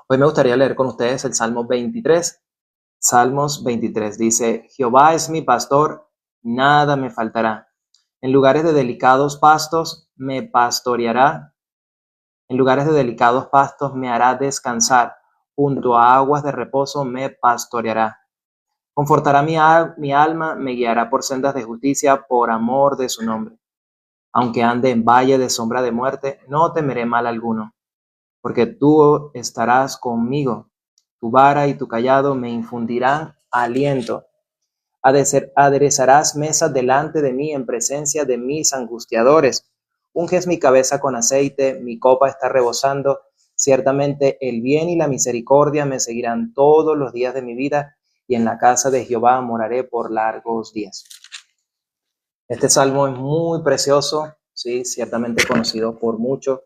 Hoy me gustaría leer con ustedes el Salmo 23. Salmos 23 dice: Jehová es mi pastor, nada me faltará. En lugares de delicados pastos me pastoreará. En lugares de delicados pastos me hará descansar. Junto a aguas de reposo me pastoreará. Confortará mi alma, me guiará por sendas de justicia por amor de su nombre. Aunque ande en valle de sombra de muerte, no temeré mal alguno, porque tú estarás conmigo. Tu vara y tu cayado me infundirán aliento. Aderezarás mesas delante de mí en presencia de mis angustiadores. Unges mi cabeza con aceite, mi copa está rebosando. Ciertamente el bien y la misericordia me seguirán todos los días de mi vida, y en la casa de Jehová moraré por largos días. Este salmo es muy precioso, sí, ciertamente conocido por muchos,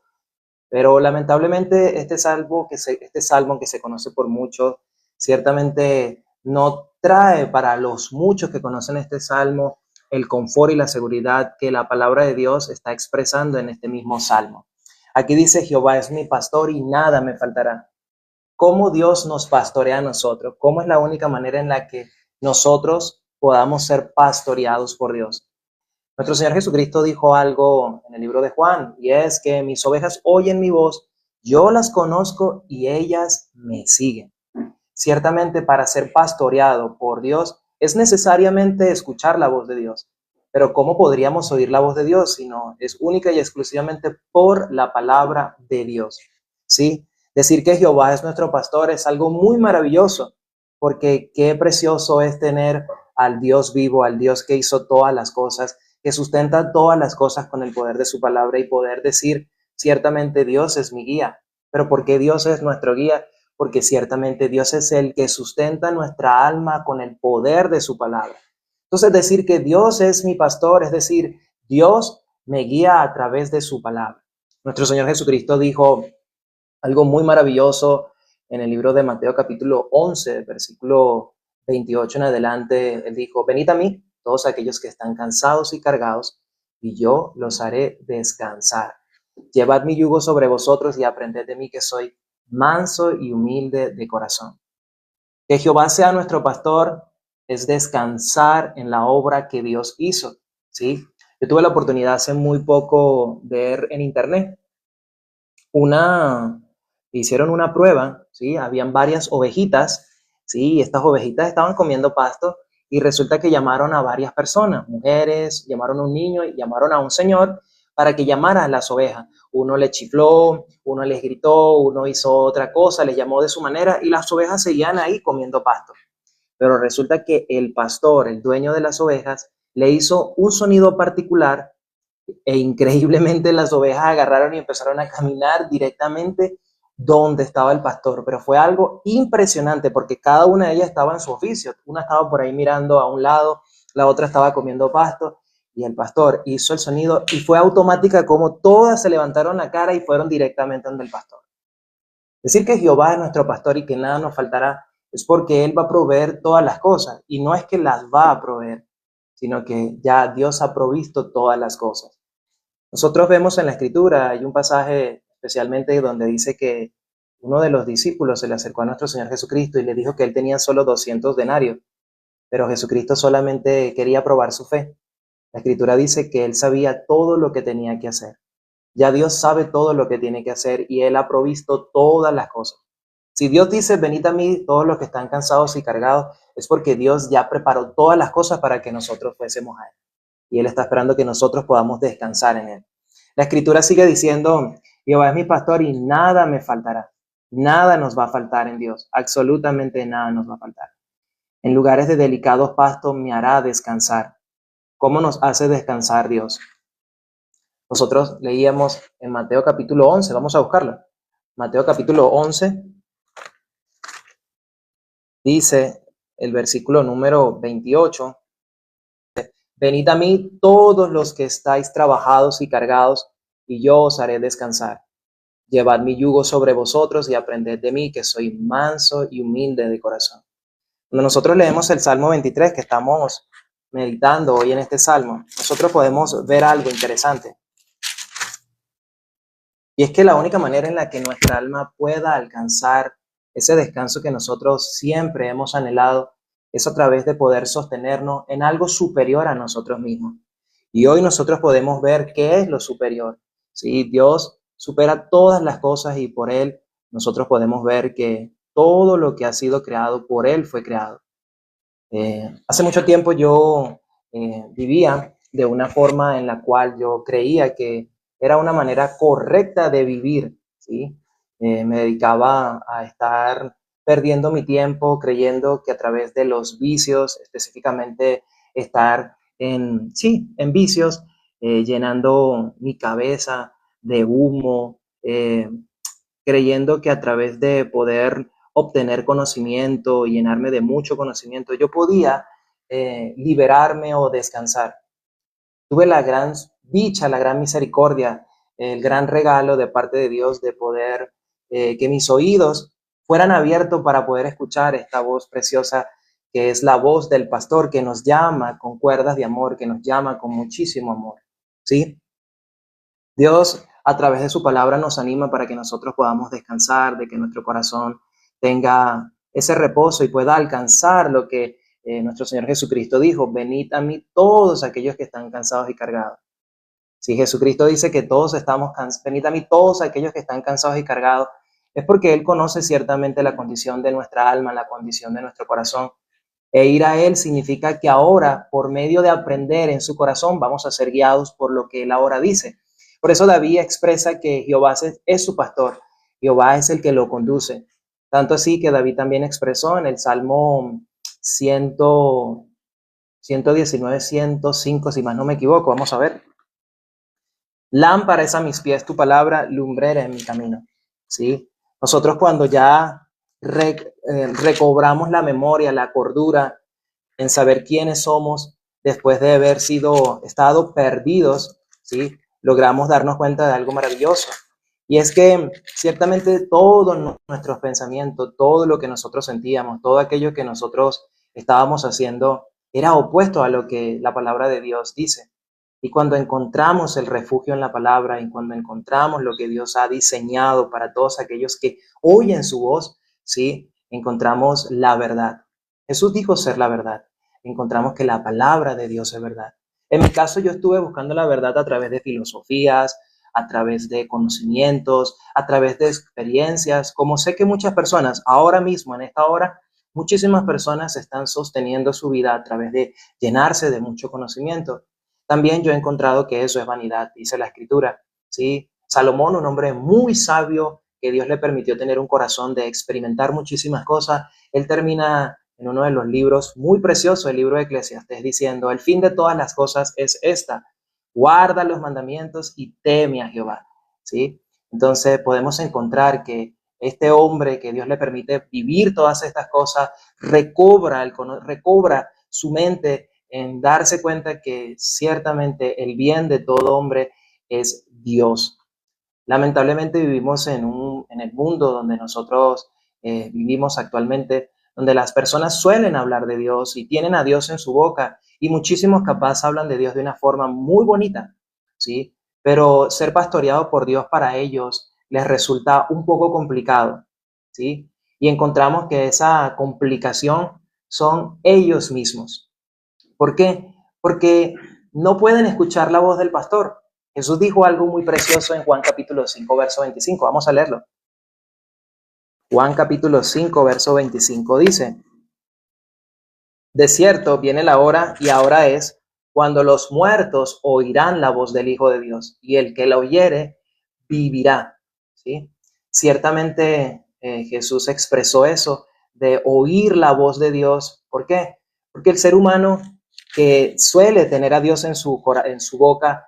pero lamentablemente este salmo que se conoce por muchos, ciertamente no trae para los muchos que conocen este salmo el confort y la seguridad que la palabra de Dios está expresando en este mismo salmo. Aquí dice: Jehová es mi pastor y nada me faltará. ¿Cómo Dios nos pastorea a nosotros? ¿Cómo es la única manera en la que nosotros podamos ser pastoreados por Dios? Nuestro Señor Jesucristo dijo algo en el libro de Juan, y es que mis ovejas oyen mi voz, yo las conozco y ellas me siguen. Ciertamente, para ser pastoreado por Dios es necesariamente escuchar la voz de Dios. Pero ¿cómo podríamos oír la voz de Dios si no es única y exclusivamente por la palabra de Dios? ¿Sí? Decir que Jehová es nuestro pastor es algo muy maravilloso, porque qué precioso es tener al Dios vivo, al Dios que hizo todas las cosas, que sustenta todas las cosas con el poder de su palabra, y poder decir: ciertamente Dios es mi guía. Pero ¿por qué Dios es nuestro guía? Porque ciertamente Dios es el que sustenta nuestra alma con el poder de su palabra. Entonces, decir que Dios es mi pastor, es decir, Dios me guía a través de su palabra. Nuestro Señor Jesucristo dijo algo muy maravilloso en el libro de Mateo capítulo 11, versículo 28 en adelante. Él dijo: venid a mí, todos aquellos que están cansados y cargados, y yo los haré descansar. Llevad mi yugo sobre vosotros y aprended de mí, que soy manso y humilde de corazón. Que Jehová sea nuestro pastor es descansar en la obra que Dios hizo, ¿sí? Yo tuve la oportunidad hace muy poco de ver en internet hicieron una prueba, ¿sí? Habían varias ovejitas, ¿sí? Y estas ovejitas estaban comiendo pasto, y resulta que llamaron a varias personas, mujeres, llamaron a un niño y llamaron a un señor para que llamara a las ovejas. Uno le chifló, uno les gritó, uno hizo otra cosa, les llamó de su manera, y las ovejas seguían ahí comiendo pasto. Pero resulta que el pastor, el dueño de las ovejas, le hizo un sonido particular, e increíblemente las ovejas agarraron y empezaron a caminar directamente donde estaba el pastor. Pero fue algo impresionante, porque cada una de ellas estaba en su oficio. Una estaba por ahí mirando a un lado, la otra estaba comiendo pasto, y el pastor hizo el sonido y fue automática, como todas se levantaron la cara y fueron directamente donde el pastor. Decir que Jehová es nuestro pastor y que nada nos faltará es porque Él va a proveer todas las cosas, y no es que las va a proveer, sino que ya Dios ha provisto todas las cosas. Nosotros vemos en la Escritura, hay un pasaje especialmente donde dice que uno de los discípulos se le acercó a nuestro Señor Jesucristo y le dijo que él tenía solo 200 denarios, pero Jesucristo solamente quería probar su fe. La Escritura dice que él sabía todo lo que tenía que hacer. Ya Dios sabe todo lo que tiene que hacer, y Él ha provisto todas las cosas. Si Dios dice: venid a mí todos los que están cansados y cargados, es porque Dios ya preparó todas las cosas para que nosotros fuésemos a Él. Y Él está esperando que nosotros podamos descansar en Él. La Escritura sigue diciendo: Jehová es mi pastor y nada me faltará. Nada nos va a faltar en Dios. Absolutamente nada nos va a faltar. En lugares de delicados pastos me hará descansar. ¿Cómo nos hace descansar Dios? Nosotros leíamos en Mateo capítulo 11, vamos a buscarlo. Mateo capítulo 11 dice el versículo número 28: venid a mí todos los que estáis trabajados y cargados, y yo os haré descansar. Llevad mi yugo sobre vosotros y aprended de mí, que soy manso y humilde de corazón. Cuando nosotros leemos el Salmo 23, que estamos meditando hoy en este Salmo, nosotros podemos ver algo interesante. Y es que la única manera en la que nuestra alma pueda alcanzar ese descanso que nosotros siempre hemos anhelado es a través de poder sostenernos en algo superior a nosotros mismos. Y hoy nosotros podemos ver qué es lo superior. ¿Sí? Dios supera todas las cosas y por Él nosotros podemos ver que todo lo que ha sido creado por Él fue creado. Hace mucho tiempo yo vivía de una forma en la cual yo creía que era una manera correcta de vivir, ¿sí? Me dedicaba a estar perdiendo mi tiempo creyendo que a través de los vicios, específicamente estar en vicios, llenando mi cabeza de humo, creyendo que a través de poder obtener conocimiento y llenarme de mucho conocimiento, yo podía liberarme o descansar. Tuve la gran dicha, la gran misericordia, el gran regalo de parte de Dios de poder que mis oídos fueran abiertos para poder escuchar esta voz preciosa que es la voz del pastor que nos llama con cuerdas de amor, que nos llama con muchísimo amor, ¿sí? Dios a través de su palabra nos anima para que nosotros podamos descansar, de que nuestro corazón tenga ese reposo y pueda alcanzar lo que nuestro Señor Jesucristo dijo: venid a mí todos aquellos que están cansados y cargados. Si Jesucristo dice que todos estamos cansados, venid a mí todos aquellos que están cansados y cargados, es porque Él conoce ciertamente la condición de nuestra alma, la condición de nuestro corazón. E ir a Él significa que ahora, por medio de aprender en su corazón, vamos a ser guiados por lo que Él ahora dice. Por eso David expresa que Jehová es su pastor, Jehová es el que lo conduce. Tanto así que David también expresó en el Salmo 100, 119, 105, si más no me equivoco, vamos a ver. Lámpara es a mis pies tu palabra, lumbrera en mi camino. ¿Sí? Nosotros cuando ya recobramos la memoria, la cordura, en saber quiénes somos después de haber estado perdidos, ¿sí? Logramos darnos cuenta de algo maravilloso. Y es que ciertamente todos nuestros pensamientos, todo lo que nosotros sentíamos, todo aquello que nosotros estábamos haciendo, era opuesto a lo que la palabra de Dios dice. Y cuando encontramos el refugio en la palabra y cuando encontramos lo que Dios ha diseñado para todos aquellos que oyen su voz, ¿sí? Encontramos la verdad. Jesús dijo ser la verdad. Encontramos que la palabra de Dios es verdad. En mi caso, yo estuve buscando la verdad a través de filosofías, a través de conocimientos, a través de experiencias, como sé que muchas personas ahora mismo, en esta hora, muchísimas personas están sosteniendo su vida a través de llenarse de mucho conocimiento. También yo he encontrado que eso es vanidad, dice la Escritura, ¿sí? Salomón, un hombre muy sabio, que Dios le permitió tener un corazón de experimentar muchísimas cosas, él termina en uno de los libros muy preciosos, el libro de Eclesiastés, diciendo: el fin de todas las cosas es esta, guarda los mandamientos y teme a Jehová, ¿sí? Entonces podemos encontrar que este hombre que Dios le permite vivir todas estas cosas, recobra su mente en darse cuenta que ciertamente el bien de todo hombre es Dios. Lamentablemente vivimos en el mundo donde nosotros vivimos actualmente, donde las personas suelen hablar de Dios y tienen a Dios en su boca, y muchísimos capaz hablan de Dios de una forma muy bonita, ¿sí? Pero ser pastoreado por Dios para ellos les resulta un poco complicado, ¿sí? Y encontramos que esa complicación son ellos mismos. ¿Por qué? Porque no pueden escuchar la voz del pastor. Jesús dijo algo muy precioso en Juan capítulo 5, verso 25. Vamos a leerlo. Juan capítulo 5, verso 25 dice: de cierto, viene la hora, y ahora es, cuando los muertos oirán la voz del Hijo de Dios, y el que la oyere vivirá. ¿Sí? Ciertamente Jesús expresó eso, de oír la voz de Dios. ¿Por qué? Porque el ser humano que suele tener a Dios en su boca,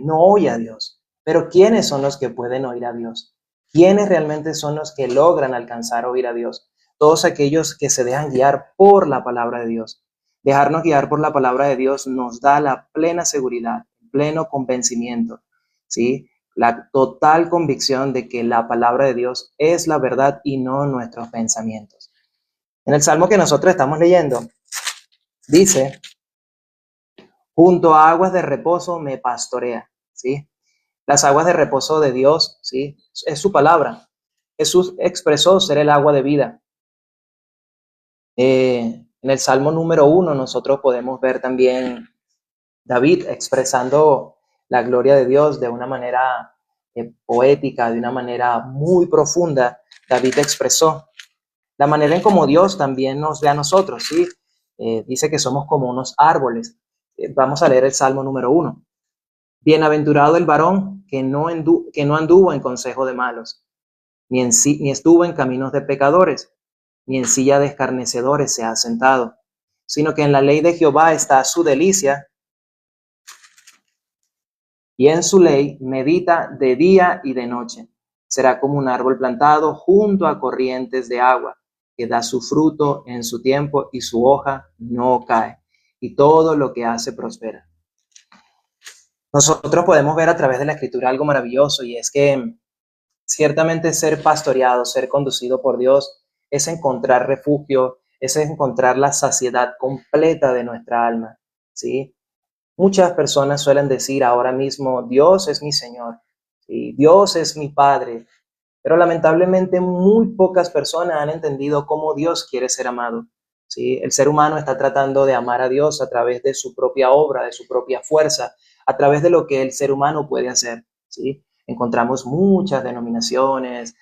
no oye a Dios. Pero ¿quiénes son los que pueden oír a Dios? ¿Quiénes realmente son los que logran alcanzar a oír a Dios? Todos aquellos que se dejan guiar por la palabra de Dios. Dejarnos guiar por la palabra de Dios nos da la plena seguridad, pleno convencimiento, ¿sí? La total convicción de que la palabra de Dios es la verdad y no nuestros pensamientos. En el Salmo que nosotros estamos leyendo, dice: junto a aguas de reposo me pastorea, ¿sí? Las aguas de reposo de Dios, ¿sí? Es su palabra. Jesús expresó ser el agua de vida. En el Salmo número 1 nosotros podemos ver también David expresando la gloria de Dios de una manera poética, de una manera muy profunda. David expresó la manera en como Dios también nos ve a nosotros, ¿sí? Dice que somos como unos árboles. Vamos a leer el Salmo número 1. Bienaventurado el varón que no anduvo en consejo de malos, ni estuvo en caminos de pecadores, ni en silla de escarnecedores se ha sentado, sino que en la ley de Jehová está su delicia, y en su ley medita de día y de noche. Será como un árbol plantado junto a corrientes de agua, que da su fruto en su tiempo y su hoja no cae, y todo lo que hace prospera. Nosotros podemos ver a través de la Escritura algo maravilloso, y es que ciertamente ser pastoreado, ser conducido por Dios, es encontrar refugio, es encontrar la saciedad completa de nuestra alma, ¿sí? Muchas personas suelen decir ahora mismo, Dios es mi Señor, ¿sí? Dios es mi Padre, pero lamentablemente muy pocas personas han entendido cómo Dios quiere ser amado, ¿sí? El ser humano está tratando de amar a Dios a través de su propia obra, de su propia fuerza, a través de lo que el ser humano puede hacer, ¿sí? Encontramos muchas denominaciones,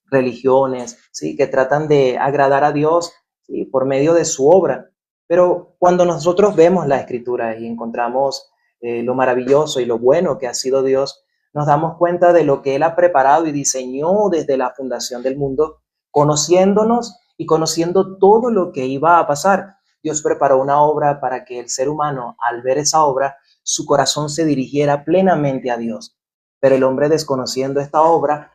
religiones, ¿sí? Que tratan de agradar a Dios, ¿sí? Por medio de su obra. Pero cuando nosotros vemos la Escritura y encontramos lo maravilloso y lo bueno que ha sido Dios, nos damos cuenta de lo que Él ha preparado y diseñó desde la fundación del mundo, conociéndonos y conociendo todo lo que iba a pasar. Dios preparó una obra para que el ser humano, al ver esa obra, su corazón se dirigiera plenamente a Dios. Pero el hombre, desconociendo esta obra,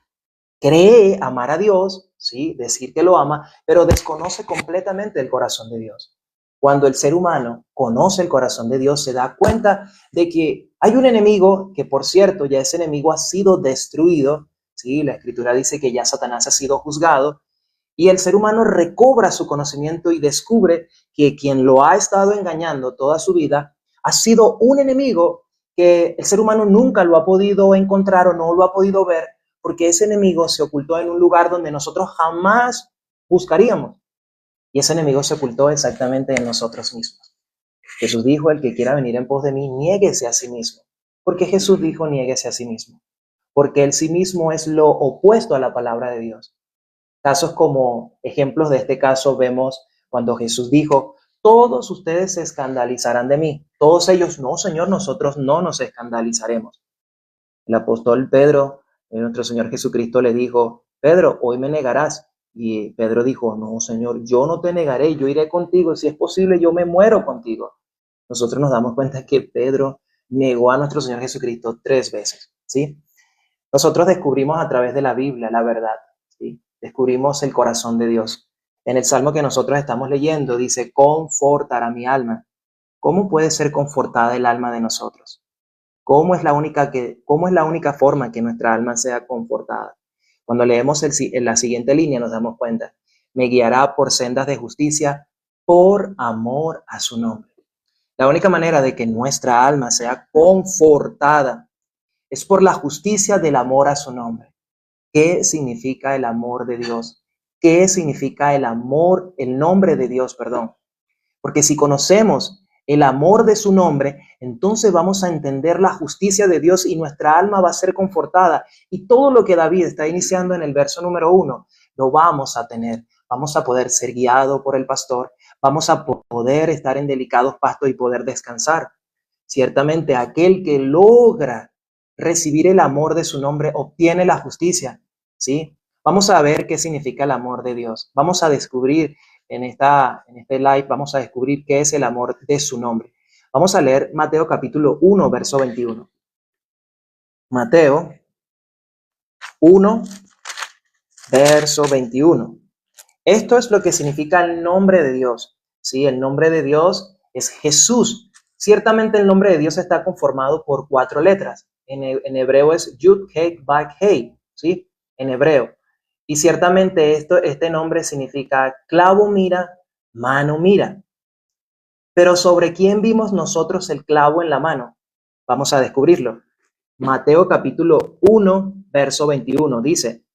cree amar a Dios, ¿sí? Decir que lo ama, pero desconoce completamente el corazón de Dios. Cuando el ser humano conoce el corazón de Dios, se da cuenta de que hay un enemigo, que por cierto, ya ese enemigo ha sido destruido, ¿sí? La Escritura dice que ya Satanás ha sido juzgado, y el ser humano recobra su conocimiento y descubre que quien lo ha estado engañando toda su vida ha sido un enemigo que el ser humano nunca lo ha podido encontrar o no lo ha podido ver, porque ese enemigo se ocultó en un lugar donde nosotros jamás buscaríamos. Y ese enemigo se ocultó exactamente en nosotros mismos. Jesús dijo, el que quiera venir en pos de mí, niéguese a sí mismo. ¿Por qué Jesús dijo, niéguese a sí mismo? Porque el sí mismo es lo opuesto a la palabra de Dios. Casos como ejemplos de este caso vemos cuando Jesús dijo, todos ustedes se escandalizarán de mí. Todos ellos, no, Señor, nosotros no nos escandalizaremos. El apóstol Pedro, nuestro Señor Jesucristo le dijo, Pedro, hoy me negarás. Y Pedro dijo, no, Señor, yo no te negaré, yo iré contigo. Si es posible, yo me muero contigo. Nosotros nos damos cuenta que Pedro negó a nuestro Señor Jesucristo 3 veces, ¿sí? Nosotros descubrimos a través de la Biblia la verdad, ¿sí? Descubrimos el corazón de Dios. En el Salmo que nosotros estamos leyendo dice, confortará mi alma. ¿Cómo puede ser confortada el alma de nosotros? ¿Cómo es la única forma que nuestra alma sea confortada? Cuando leemos en la siguiente línea nos damos cuenta, me guiará por sendas de justicia por amor a su nombre. La única manera de que nuestra alma sea confortada es por la justicia del amor a su nombre. ¿Qué significa el amor de Dios? ¿Qué significa el nombre de Dios, perdón? Porque si conocemos el amor de su nombre, entonces vamos a entender la justicia de Dios y nuestra alma va a ser confortada. Y todo lo que David está iniciando en el verso número 1, lo vamos a tener. Vamos a poder ser guiados por el pastor, vamos a poder estar en delicados pastos y poder descansar. Ciertamente aquel que logra recibir el amor de su nombre obtiene la justicia, ¿sí? Vamos a ver qué significa el amor de Dios. Vamos a descubrir en este live, vamos a descubrir qué es el amor de su nombre. Vamos a leer Mateo capítulo 1, verso 21. Mateo 1, verso 21. Esto es lo que significa el nombre de Dios, ¿sí? El nombre de Dios es Jesús. Ciertamente el nombre de Dios está conformado por 4 letras. En hebreo es Yud, Hei, Vav, Hei, ¿sí? En hebreo. Y ciertamente este nombre significa clavo mira, mano mira. Pero ¿sobre quién vimos nosotros el clavo en la mano? Vamos a descubrirlo. Mateo capítulo 1, verso 21 dice,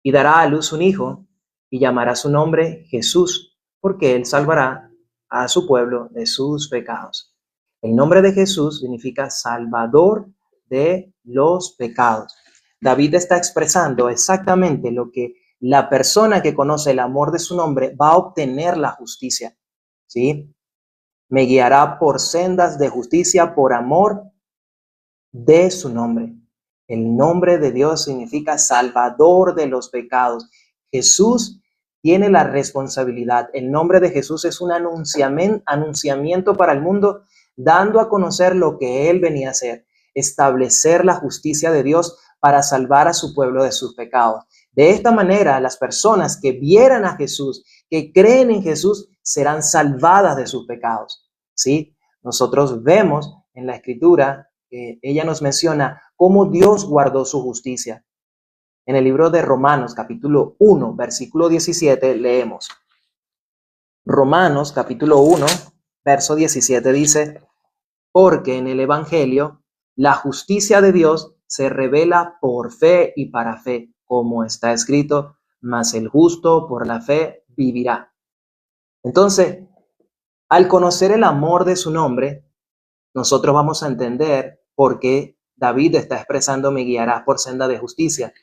y dará a luz un hijo y llamará su nombre Jesús, porque él salvará a su pueblo de sus pecados. El nombre de Jesús significa Salvador de los pecados. David está expresando exactamente lo que la persona que conoce el amor de su nombre va a obtener la justicia. ¿Sí? Me guiará por sendas de justicia por amor de su nombre. El nombre de Dios significa Salvador de los pecados. Jesús tiene la responsabilidad. El nombre de Jesús es un anunciamiento para el mundo, dando a conocer lo que Él venía a hacer, establecer la justicia de Dios para salvar a su pueblo de sus pecados. De esta manera, las personas que vieran a Jesús, que creen en Jesús, serán salvadas de sus pecados. ¿Sí? Nosotros vemos en la Escritura, ella nos menciona cómo Dios guardó su justicia. En el libro de Romanos, capítulo 1, versículo 17, leemos. Romanos, capítulo 1, verso 17 dice, porque en el Evangelio la justicia de Dios se revela por fe y para fe, como está escrito, mas el justo por la fe vivirá. Entonces, al conocer el amor de su nombre, nosotros vamos a entender por qué David está expresando, me guiarás por senda de justicia.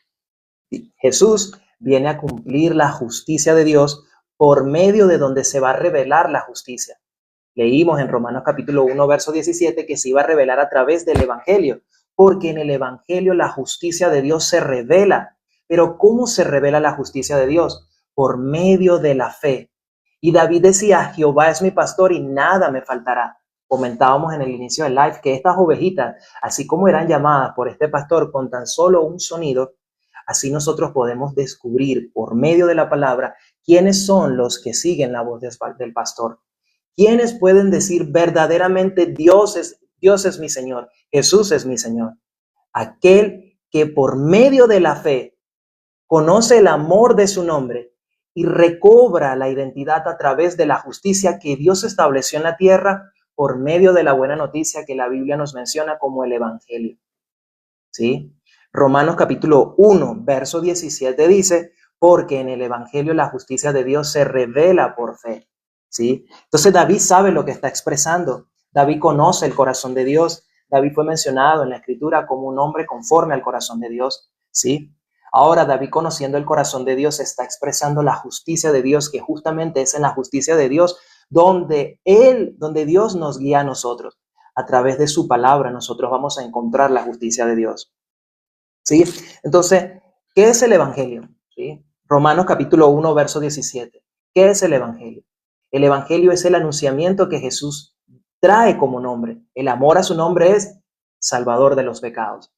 Jesús viene a cumplir la justicia de Dios por medio de donde se va a revelar la justicia. Leímos en Romanos capítulo 1, verso 17, que se iba a revelar a través del Evangelio, porque en el Evangelio la justicia de Dios se revela. Pero ¿cómo se revela la justicia de Dios? Por medio de la fe. Y David decía, Jehová es mi pastor y nada me faltará. Comentábamos en el inicio del live que estas ovejitas, así como eran llamadas por este pastor con tan solo un sonido, así nosotros podemos descubrir por medio de la palabra quiénes son los que siguen la voz del pastor. ¿Quiénes pueden decir verdaderamente Dios es mi Señor, Jesús es mi Señor? Aquel que por medio de la fe conoce el amor de su nombre y recobra la identidad a través de la justicia que Dios estableció en la tierra por medio de la buena noticia que la Biblia nos menciona como el Evangelio. ¿Sí? Romanos capítulo 1, verso 17 dice, porque en el Evangelio la justicia de Dios se revela por fe. ¿Sí? Entonces David sabe lo que está expresando. David conoce el corazón de Dios. David fue mencionado en la Escritura como un hombre conforme al corazón de Dios. ¿Sí? Ahora David, conociendo el corazón de Dios, está expresando la justicia de Dios, que justamente es en la justicia de Dios donde Dios nos guía a nosotros. A través de su palabra nosotros vamos a encontrar la justicia de Dios. ¿Sí? Entonces, ¿qué es el Evangelio? ¿Sí? Romanos capítulo 1, verso 17. ¿Qué es el Evangelio? El Evangelio es el anunciamiento que Jesús trae como nombre. El amor a su nombre es Salvador de los pecados.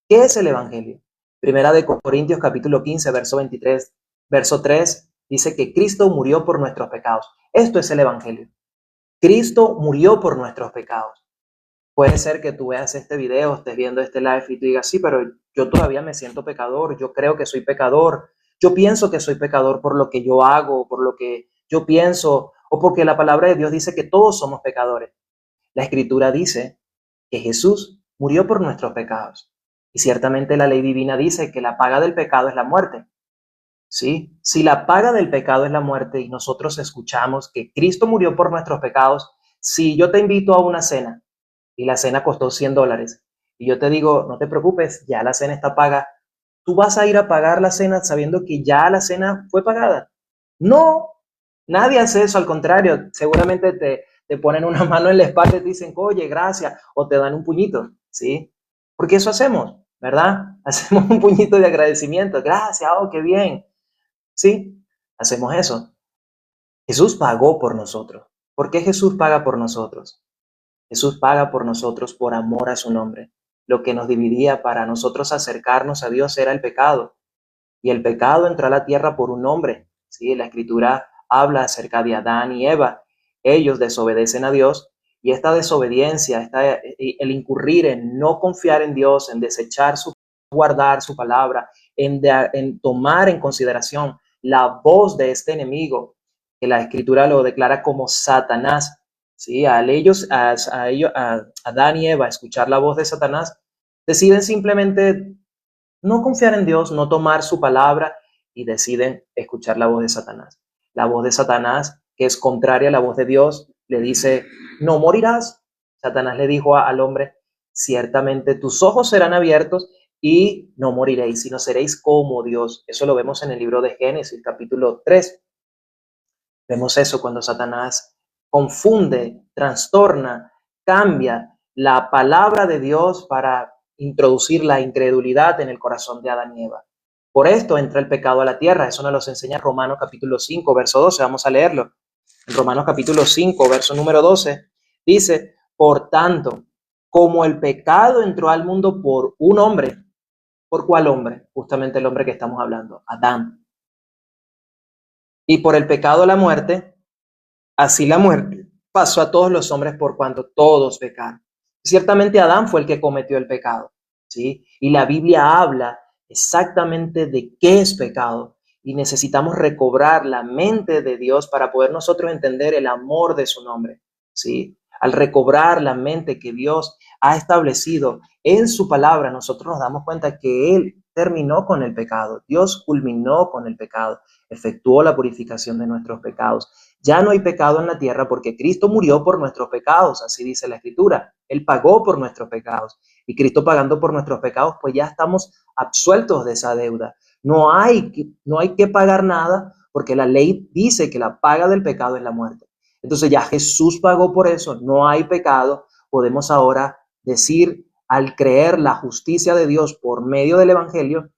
¿Qué es el Evangelio? Primera de Corintios capítulo 15, verso 23, verso 3, dice que Cristo murió por nuestros pecados. Esto es el Evangelio. Cristo murió por nuestros pecados. Puede ser que tú veas este video, estés viendo este live y tú digas, sí, pero yo todavía me siento pecador, yo creo que soy pecador, yo pienso que soy pecador por lo que yo hago, por lo que yo pienso, o porque la palabra de Dios dice que todos somos pecadores. La Escritura dice que Jesús murió por nuestros pecados. Y ciertamente la ley divina dice que la paga del pecado es la muerte. ¿Sí? Si la paga del pecado es la muerte y nosotros escuchamos que Cristo murió por nuestros pecados, si yo te invito a una cena y la cena costó $100 y yo te digo, no te preocupes, ya la cena está paga, ¿tú vas a ir a pagar la cena sabiendo que ya la cena fue pagada? No, nadie hace eso, al contrario, seguramente te ponen una mano en la espalda y te dicen, oye, gracias, o te dan un puñito, ¿sí? Porque eso hacemos, ¿verdad? Hacemos un puñito de agradecimiento, gracias, oh, qué bien, ¿sí? Hacemos eso. Jesús pagó por nosotros. ¿Por qué Jesús paga por nosotros? Jesús paga por nosotros por amor a su nombre. Lo que nos dividía para nosotros acercarnos a Dios era el pecado. Y el pecado entró a la tierra por un hombre. ¿Sí? La Escritura habla acerca de Adán y Eva. Ellos desobedecen a Dios y esta desobediencia, el incurrir en no confiar en Dios, en desechar guardar su palabra, en tomar en consideración la voz de este enemigo, que la Escritura lo declara como Satanás. ¿Sí? A Adán y Eva escuchar la voz de Satanás, Deciden simplemente no confiar en Dios, no tomar su palabra y deciden escuchar la voz de Satanás. La voz de Satanás, que es contraria a la voz de Dios, le dice, no morirás. Satanás le dijo al hombre, ciertamente tus ojos serán abiertos y no moriréis, sino seréis como Dios. Eso lo vemos en el libro de Génesis, capítulo 3. Vemos eso cuando Satanás confunde, trastorna, cambia la palabra de Dios para introducir la incredulidad en el corazón de Adán y Eva. Por esto entra el pecado a la tierra. Eso nos lo enseña Romanos capítulo 5, verso 12. Vamos a leerlo. En Romanos capítulo 5, verso número 12, dice, por tanto, como el pecado entró al mundo por un hombre, ¿por cuál hombre? Justamente el hombre que estamos hablando, Adán. Y por el pecado la muerte, así la muerte pasó a todos los hombres por cuanto todos pecaron. Ciertamente Adán fue el que cometió el pecado, ¿sí? Y la Biblia habla exactamente de qué es pecado. Y necesitamos recobrar la mente de Dios para poder nosotros entender el amor de su nombre, ¿sí? Al recobrar la mente que Dios ha establecido en su palabra, nosotros nos damos cuenta que Él terminó con el pecado. Dios culminó con el pecado, efectuó la purificación de nuestros pecados. Ya no hay pecado en la tierra porque Cristo murió por nuestros pecados, así dice la Escritura. Él pagó por nuestros pecados. Y Cristo pagando por nuestros pecados, pues ya estamos absueltos de esa deuda. No hay que pagar nada porque la ley dice que la paga del pecado es la muerte. Entonces ya Jesús pagó por eso, no hay pecado. Podemos ahora decir, al creer la justicia de Dios por medio del Evangelio,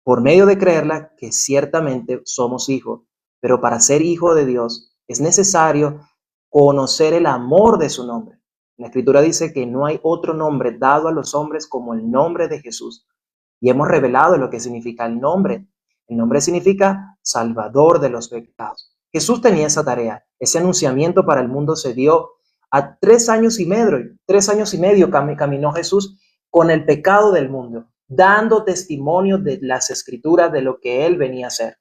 por medio de creerla, que ciertamente somos hijos. Pero para ser hijo de Dios es necesario conocer el amor de su nombre. La Escritura dice que no hay otro nombre dado a los hombres como el nombre de Jesús. Y hemos revelado lo que significa el nombre. El nombre significa Salvador de los pecados. Jesús tenía esa tarea. Ese anunciamiento para el mundo se dio a 3 años y medio. 3 años y medio caminó Jesús con el pecado del mundo, dando testimonio de las Escrituras de lo que Él venía a hacer.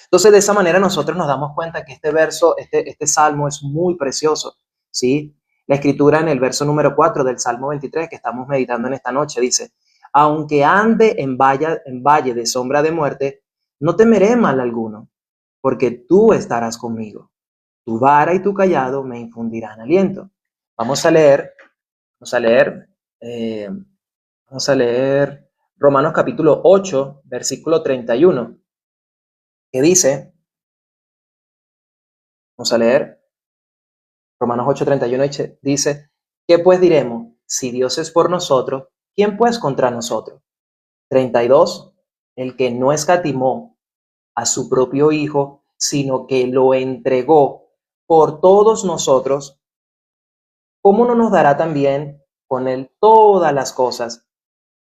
Entonces, de esa manera nosotros nos damos cuenta que este verso, este salmo es muy precioso, ¿sí? La Escritura en el verso número 4 del Salmo 23 que estamos meditando en esta noche dice, aunque ande en valle de sombra de muerte, no temeré mal alguno, porque tú estarás conmigo. Tu vara y tu callado me infundirán aliento. Vamos a leer, vamos a leer, eh, vamos a leer Romanos capítulo 8, versículo 31, que dice, vamos a leer, Romanos 8, 31 dice, ¿qué pues diremos? Si Dios es por nosotros, ¿quién pues contra nosotros? 32, el que no escatimó a su propio Hijo, sino que lo entregó por todos nosotros, ¿cómo no nos dará también con él todas las cosas?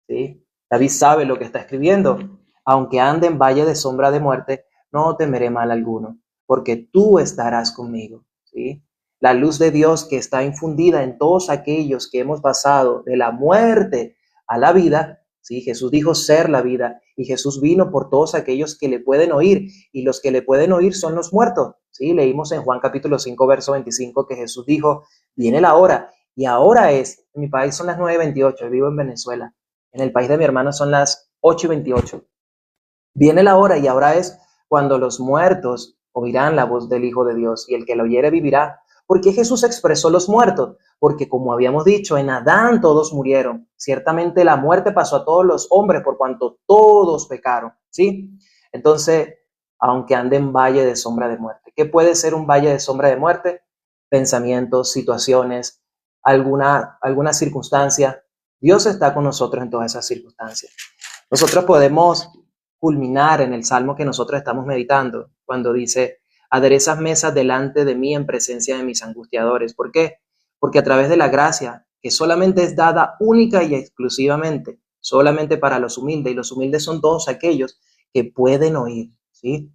¿Sí? David sabe lo que está escribiendo. Aunque ande en valle de sombra de muerte, no temeré mal alguno, porque tú estarás conmigo. ¿Sí? La luz de Dios que está infundida en todos aquellos que hemos pasado de la muerte a la vida. ¿Sí? Jesús dijo ser la vida y Jesús vino por todos aquellos que le pueden oír y los que le pueden oír son los muertos. ¿Sí? Leímos en Juan capítulo 5, verso 25 que Jesús dijo, viene la hora y ahora es, en mi país son las 9:28, yo vivo en Venezuela. En el país de mi hermano son las 8:28. Viene la hora y ahora es cuando los muertos oirán la voz del Hijo de Dios y el que la oyere vivirá. ¿Por qué Jesús expresó los muertos? Porque como habíamos dicho, en Adán todos murieron. Ciertamente la muerte pasó a todos los hombres por cuanto todos pecaron. ¿Sí? Entonces, aunque ande en valle de sombra de muerte. ¿Qué puede ser un valle de sombra de muerte? Pensamientos, situaciones, alguna circunstancia. Dios está con nosotros en todas esas circunstancias. Nosotros podemos culminar en el salmo que nosotros estamos meditando, cuando dice, aderezas mesas delante de mí en presencia de mis angustiadores. ¿Por qué? Porque a través de la gracia, que solamente es dada única y exclusivamente, solamente para los humildes, y los humildes son todos aquellos que pueden oír, ¿sí?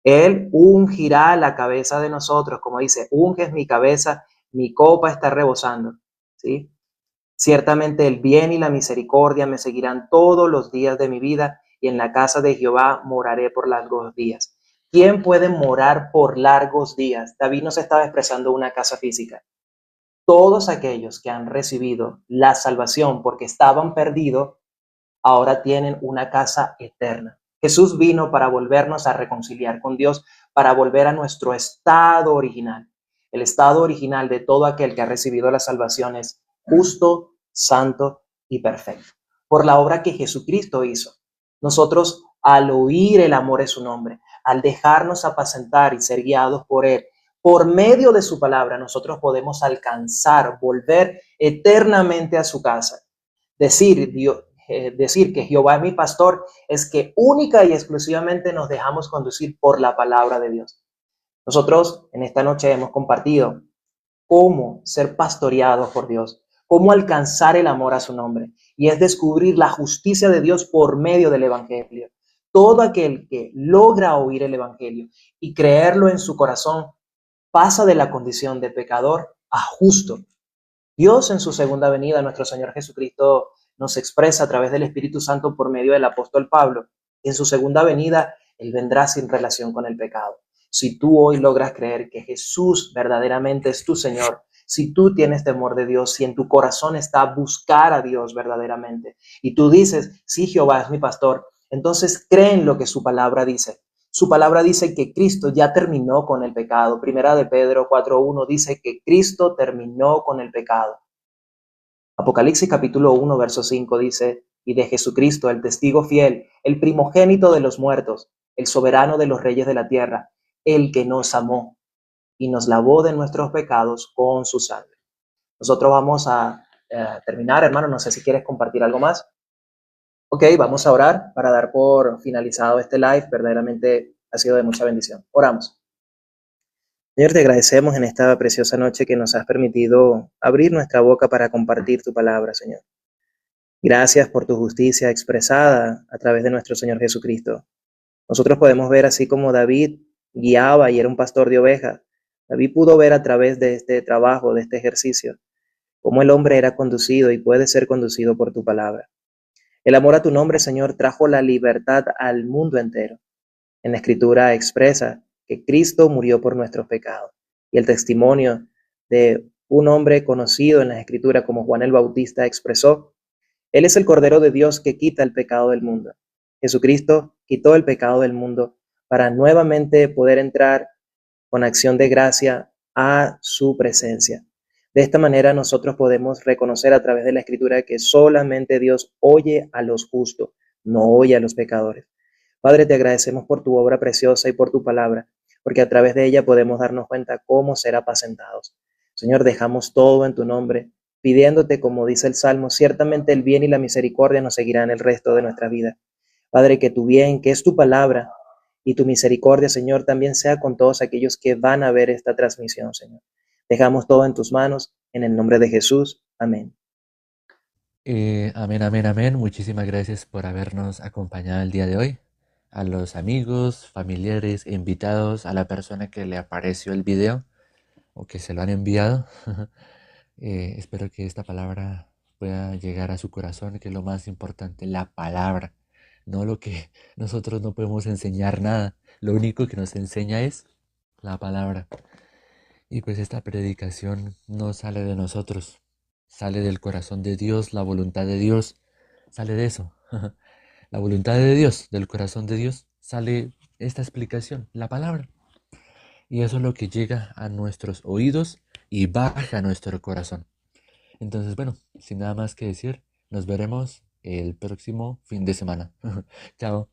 Él ungirá la cabeza de nosotros, como dice, unges mi cabeza, mi copa está rebosando, ¿sí? Ciertamente el bien y la misericordia me seguirán todos los días de mi vida y en la casa de Jehová moraré por largos días. ¿Quién puede morar por largos días? David no se estaba expresando una casa física. todos aquellos que han recibido la salvación porque estaban perdidos, ahora tienen una casa eterna. Jesús vino para volvernos a reconciliar con Dios, para volver a nuestro estado original. El estado original de todo aquel que ha recibido la salvación es justo, santo y perfecto. Por la obra que Jesucristo hizo. Nosotros, al oír el amor de su nombre, al dejarnos apacentar y ser guiados por Él, por medio de su palabra, nosotros podemos alcanzar, volver eternamente a su casa. Decir que Jehová es mi pastor es que única y exclusivamente nos dejamos conducir por la palabra de Dios. Nosotros en esta noche hemos compartido cómo ser pastoreados por Dios, cómo alcanzar el amor a su nombre, y es descubrir la justicia de Dios por medio del Evangelio. Todo aquel que logra oír el Evangelio y creerlo en su corazón pasa de la condición de pecador a justo. Dios en su segunda venida, nuestro Señor Jesucristo, nos expresa a través del Espíritu Santo por medio del apóstol Pablo. En su segunda venida, Él vendrá sin relación con el pecado. Si tú hoy logras creer que Jesús verdaderamente es tu Señor, si tú tienes temor de Dios, si en tu corazón está buscar a Dios verdaderamente, y tú dices, sí, Jehová es mi pastor, entonces cree en lo que su palabra dice. Su palabra dice que Cristo ya terminó con el pecado. Primera de Pedro 4.1 dice que Cristo terminó con el pecado. Apocalipsis capítulo 1, verso 5 dice, y de Jesucristo, el testigo fiel, el primogénito de los muertos, el soberano de los reyes de la tierra, el que nos amó y nos lavó de nuestros pecados con su sangre. Nosotros vamos a terminar, hermano, no sé si quieres compartir algo más. Ok, vamos a orar para dar por finalizado este live. Verdaderamente ha sido de mucha bendición. Oramos. Señor, te agradecemos en esta preciosa noche que nos has permitido abrir nuestra boca para compartir tu palabra, Señor. Gracias por tu justicia expresada a través de nuestro Señor Jesucristo. Nosotros podemos ver así como David guiaba y era un pastor de ovejas. David pudo ver a través de este trabajo, de este ejercicio, cómo el hombre era conducido y puede ser conducido por tu palabra. El amor a tu nombre, Señor, trajo la libertad al mundo entero. En la Escritura expresa que Cristo murió por nuestros pecados. Y el testimonio de un hombre conocido en la Escritura como Juan el Bautista expresó, Él es el Cordero de Dios que quita el pecado del mundo. Jesucristo quitó el pecado del mundo para nuevamente poder entrar con acción de gracia a su presencia. De esta manera nosotros podemos reconocer a través de la Escritura que solamente Dios oye a los justos, no oye a los pecadores. Padre, te agradecemos por tu obra preciosa y por tu palabra, porque a través de ella podemos darnos cuenta cómo ser apacentados. Señor, dejamos todo en tu nombre, pidiéndote, como dice el Salmo, ciertamente el bien y la misericordia nos seguirán el resto de nuestra vida. Padre, que tu bien, que es tu palabra, y tu misericordia, Señor, también sea con todos aquellos que van a ver esta transmisión, Señor. Dejamos todo en tus manos, en el nombre de Jesús. Amén. Amén, amén, amén. Muchísimas gracias por habernos acompañado el día de hoy. A los amigos, familiares, invitados, a la persona que le apareció el video o que se lo han enviado. Espero que esta palabra pueda llegar a su corazón, que es lo más importante, la palabra, no lo que nosotros no podemos enseñar nada. Lo único que nos enseña es la palabra. Y pues esta predicación no sale de nosotros, sale del corazón de Dios, la voluntad de Dios, sale de eso. La voluntad de Dios, del corazón de Dios, sale esta explicación, la palabra. Y eso es lo que llega a nuestros oídos y baja a nuestro corazón. Entonces, bueno, sin nada más que decir, nos veremos el próximo fin de semana. Chao.